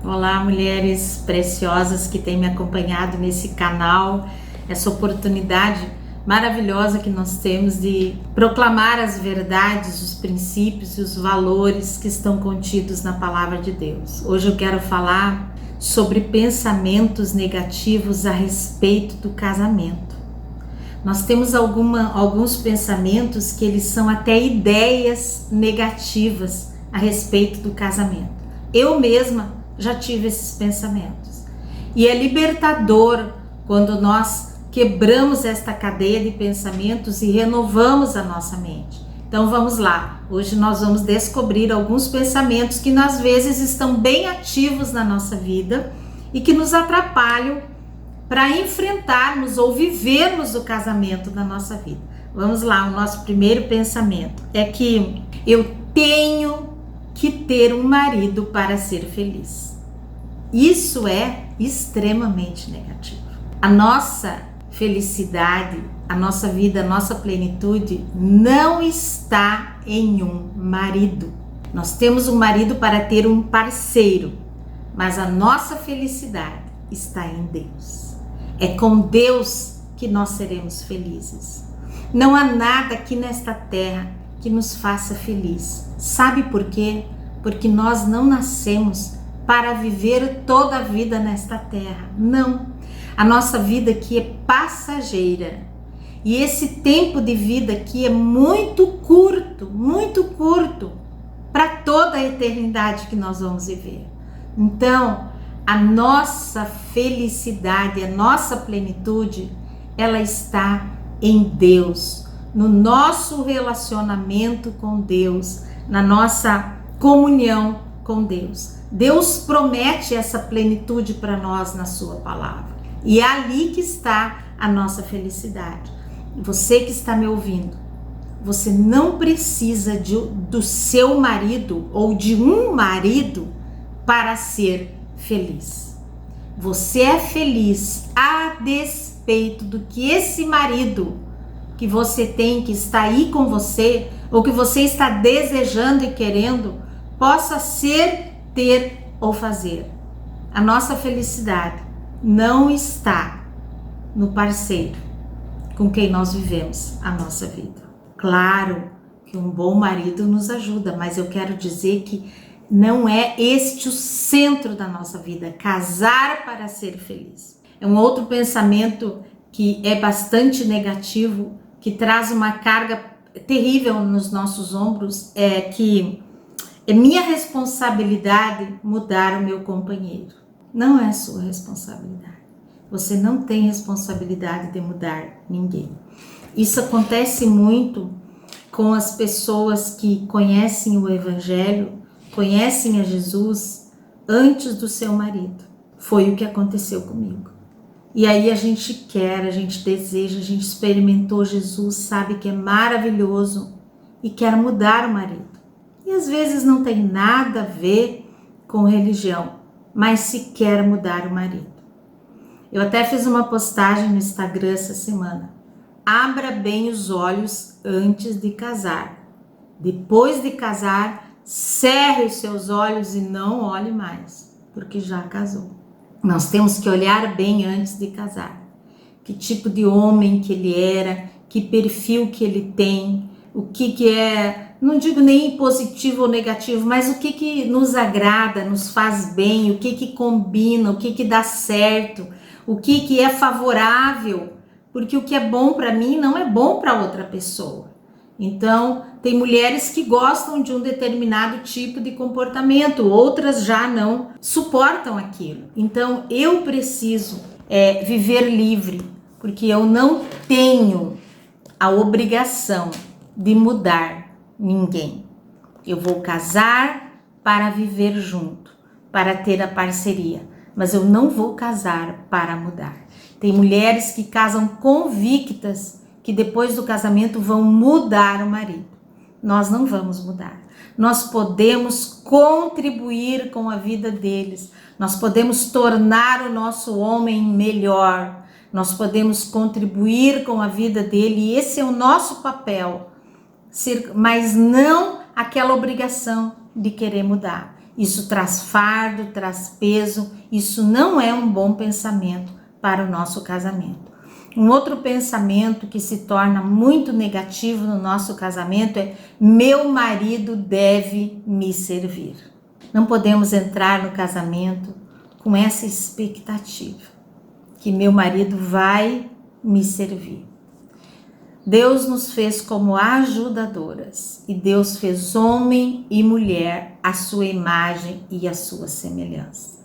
Olá, mulheres preciosas que têm me acompanhado nesse canal, essa oportunidade maravilhosa que nós temos de proclamar as verdades, os princípios e os valores que estão contidos na palavra de Deus. Hoje eu quero falar sobre pensamentos negativos a respeito do casamento. Nós temos alguns pensamentos que eles são até ideias negativas a respeito do casamento. Eu mesma já tive esses pensamentos. E é libertador quando nós quebramos esta cadeia de pensamentos e renovamos a nossa mente. Então vamos lá. Hoje nós vamos descobrir alguns pensamentos que às vezes estão bem ativos na nossa vida e que nos atrapalham para enfrentarmos ou vivermos o casamento da nossa vida. Vamos lá, o nosso primeiro pensamento é que eu tenho que ter um marido para ser feliz. Isso é extremamente negativo. A nossa felicidade, a nossa vida, a nossa plenitude não está em um marido. Nós temos um marido para ter um parceiro, mas a nossa felicidade está em Deus. É com Deus que nós seremos felizes. Não há nada aqui nesta terra que nos faça feliz. Sabe por quê? Porque nós não nascemos para viver toda a vida nesta terra. Não. A nossa vida aqui é passageira. E esse tempo de vida aqui é muito curto para toda a eternidade que nós vamos viver. Então, a nossa felicidade, a nossa plenitude, ela está em Deus, no nosso relacionamento com Deus, na nossa comunhão com Deus. Deus promete essa plenitude para nós na sua palavra. E é ali que está a nossa felicidade. Você que está me ouvindo, você não precisa do seu marido ou de um marido para ser feliz. Você é feliz a despeito do que esse marido que você tem, que está aí com você, ou que você está desejando e querendo, possa ser, ter ou fazer. A nossa felicidade não está no parceiro com quem nós vivemos a nossa vida. Claro que um bom marido nos ajuda, mas eu quero dizer que não é este o centro da nossa vida, casar para ser feliz. É um outro pensamento que é bastante negativo, que traz uma carga terrível nos nossos ombros, é que é minha responsabilidade mudar o meu companheiro. Não é sua responsabilidade. Você não tem responsabilidade de mudar ninguém. Isso acontece muito com as pessoas que conhecem o Evangelho, conhecem a Jesus antes do seu marido. Foi o que aconteceu comigo. E aí a gente quer, a gente deseja, a gente experimentou Jesus, sabe que é maravilhoso e quer mudar o marido. E às vezes não tem nada a ver com religião, mas se quer mudar o marido. Eu até fiz uma postagem no Instagram essa semana. Abra bem os olhos antes de casar. Depois de casar, cerre os seus olhos e não olhe mais, porque já casou. Nós temos que olhar bem antes de casar. Que tipo de homem que ele era, que perfil que ele tem, o que é, não digo nem positivo ou negativo, mas o que nos agrada, nos faz bem, o que combina, o que dá certo, o que é favorável, porque o que é bom para mim não é bom para outra pessoa. Então, tem mulheres que gostam de um determinado tipo de comportamento, outras já não suportam aquilo. Então, eu preciso viver livre, porque eu não tenho a obrigação de mudar ninguém. Eu vou casar para viver junto, para ter a parceria, mas eu não vou casar para mudar. Tem mulheres que casam convictas que depois do casamento vão mudar o marido. Nós não vamos mudar. Nós podemos contribuir com a vida deles. Nós podemos tornar o nosso homem melhor. Nós podemos contribuir com a vida dele e esse é o nosso papel. Mas não aquela obrigação de querer mudar. isso traz fardo, traz peso, isso não é um bom pensamento para o nosso casamento. Um outro pensamento que se torna muito negativo no nosso casamento é: meu marido deve me servir. Não podemos entrar no casamento com essa expectativa, que meu marido vai me servir. Deus nos fez como ajudadoras e Deus fez homem e mulher à sua imagem e à sua semelhança.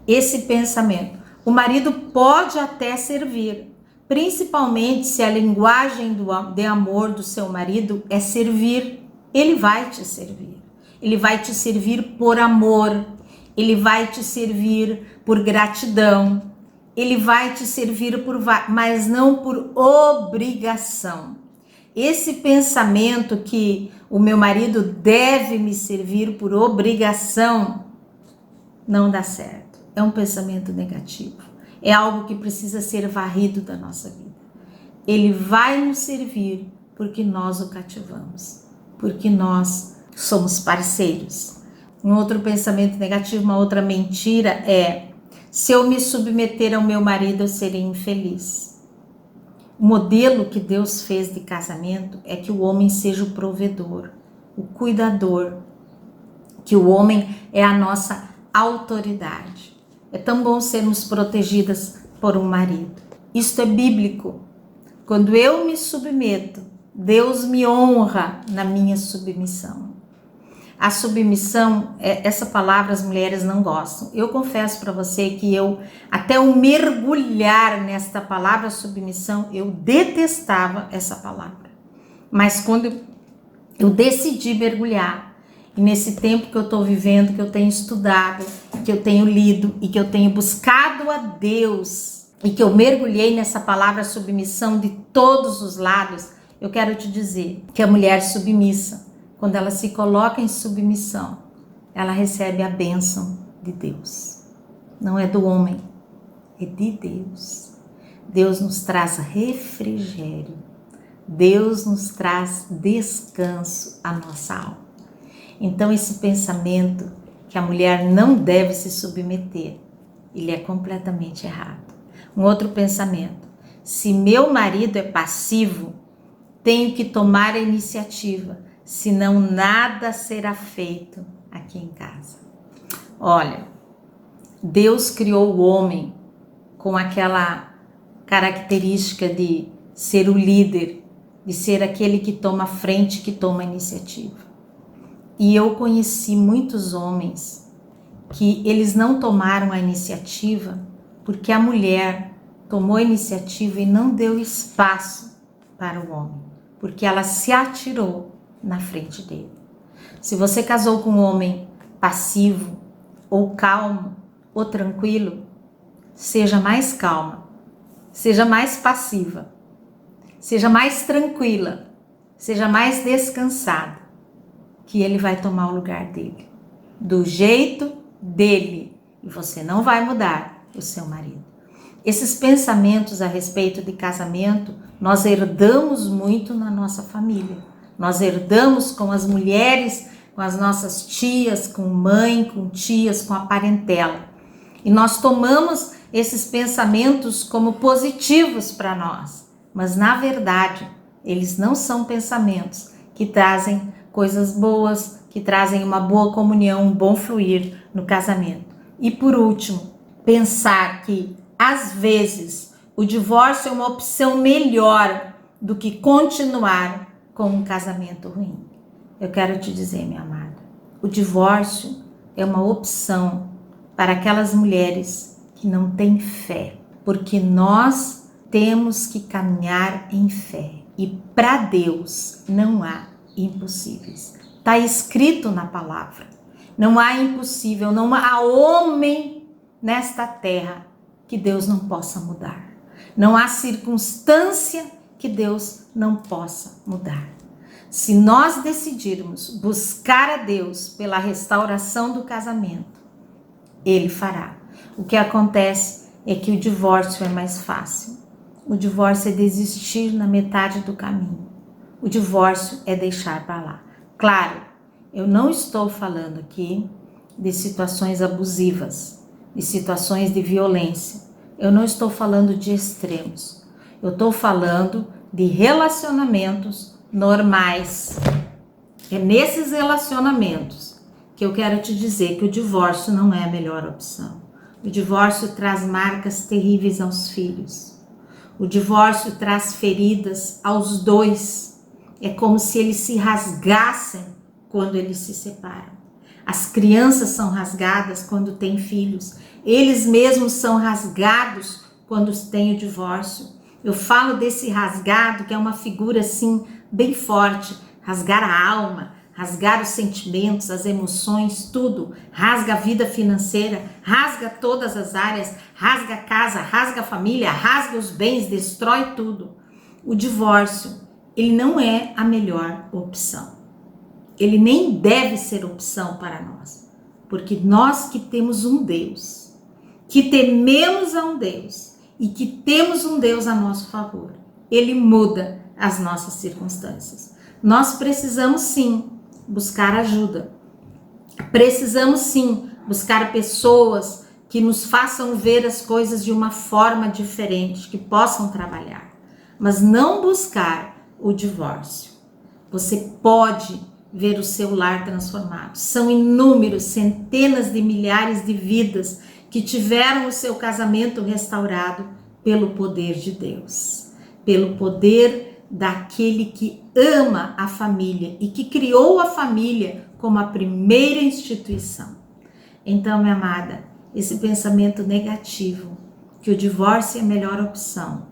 Esse pensamento, o marido pode até servir, principalmente se a linguagem de amor do seu marido é servir. Ele vai te servir. Ele vai te servir por amor. Ele vai te servir por gratidão. Ele vai te servir mas não por obrigação. Esse pensamento que o meu marido deve me servir por obrigação não dá certo. É um pensamento negativo. É algo que precisa ser varrido da nossa vida. Ele vai nos servir porque nós o cativamos, porque nós somos parceiros. Um outro pensamento negativo, uma outra mentira é: se eu me submeter ao meu marido, eu serei infeliz. O modelo que Deus fez de casamento é que o homem seja o provedor, o cuidador, que o homem é a nossa autoridade. É tão bom sermos protegidas por um marido. Isto é bíblico. Quando eu me submeto, Deus me honra na minha submissão. A submissão, essa palavra as mulheres não gostam. Eu confesso para você que até eu mergulhar nesta palavra submissão, eu detestava essa palavra. Mas quando eu decidi mergulhar, e nesse tempo que eu estou vivendo, que eu tenho estudado, que eu tenho lido e que eu tenho buscado a Deus, e que eu mergulhei nessa palavra submissão de todos os lados, eu quero te dizer que a mulher submissa, quando ela se coloca em submissão, ela recebe a bênção de Deus. Não é do homem, é de Deus. Deus nos traz refrigério. Deus nos traz descanso à nossa alma. Então esse pensamento que a mulher não deve se submeter, ele é completamente errado. Um outro pensamento: se meu marido é passivo, tenho que tomar a iniciativa, senão nada será feito aqui em casa. Olha, Deus criou o homem com aquela característica de ser o líder, de ser aquele que toma a frente, que toma a iniciativa. E eu conheci muitos homens que eles não tomaram a iniciativa porque a mulher tomou a iniciativa e não deu espaço para o homem, porque ela se atirou na frente dele. Se você casou com um homem passivo, ou calmo, ou tranquilo, seja mais calma, seja mais passiva, seja mais tranquila, seja mais descansada, que ele vai tomar o lugar dele, do jeito dele, e você não vai mudar o seu marido. Esses pensamentos a respeito de casamento, nós herdamos muito na nossa família. Nós herdamos com as mulheres, com as nossas tias, com mãe, com tias, com a parentela. E nós tomamos esses pensamentos como positivos para nós. Mas na verdade, eles não são pensamentos que trazem coisas boas, que trazem uma boa comunhão, um bom fluir no casamento. E por último, pensar que às vezes o divórcio é uma opção melhor do que continuar com um casamento ruim. Eu quero te dizer, minha amada, o divórcio é uma opção para aquelas mulheres que não têm fé, porque nós temos que caminhar em fé e para Deus não há impossíveis. Está escrito na palavra, não há impossível, não há homem nesta terra que Deus não possa mudar. Não há circunstância que Deus não possa mudar. Se nós decidirmos buscar a Deus pela restauração do casamento, Ele fará. O que acontece é que o divórcio é mais fácil. O divórcio é desistir na metade do caminho. O divórcio é deixar para lá. Claro, eu não estou falando aqui de situações abusivas, de situações de violência. Eu não estou falando de extremos. Eu estou falando de relacionamentos normais. É nesses relacionamentos que eu quero te dizer que o divórcio não é a melhor opção. O divórcio traz marcas terríveis aos filhos. O divórcio traz feridas aos dois. É como se eles se rasgassem quando eles se separam. As crianças são rasgadas quando têm filhos. Eles mesmos são rasgados quando têm o divórcio. Eu falo desse rasgado, que é uma figura assim bem forte. Rasgar a alma, rasgar os sentimentos, as emoções, tudo. Rasga a vida financeira, rasga todas as áreas, rasga a casa, rasga a família, rasga os bens, destrói tudo. O divórcio, ele não é a melhor opção. Ele nem deve ser opção para nós, porque nós que temos um Deus, que tememos a um Deus e que temos um Deus a nosso favor, ele muda as nossas circunstâncias. Nós precisamos sim buscar ajuda, precisamos sim buscar pessoas que nos façam ver as coisas de uma forma diferente, que possam trabalhar, mas não buscar o divórcio. Você pode ver o seu lar transformado. São inúmeros, centenas de milhares de vidas que tiveram o seu casamento restaurado pelo poder de Deus, pelo poder daquele que ama a família e que criou a família como a primeira instituição. Então, minha amada, esse pensamento negativo, que o divórcio é a melhor opção,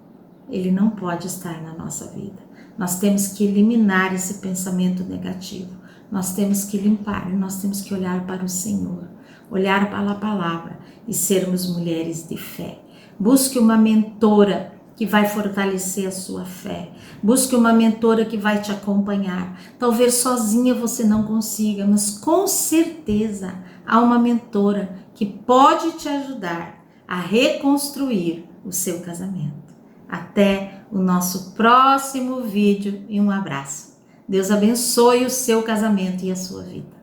ele não pode estar na nossa vida. Nós temos que eliminar esse pensamento negativo. Nós temos que limpar, nós temos que olhar para o Senhor, olhar para a palavra e sermos mulheres de fé. Busque uma mentora que vai fortalecer a sua fé. Busque uma mentora que vai te acompanhar. Talvez sozinha você não consiga, mas com certeza há uma mentora que pode te ajudar a reconstruir o seu casamento. Até o nosso próximo vídeo e um abraço. Deus abençoe o seu casamento e a sua vida.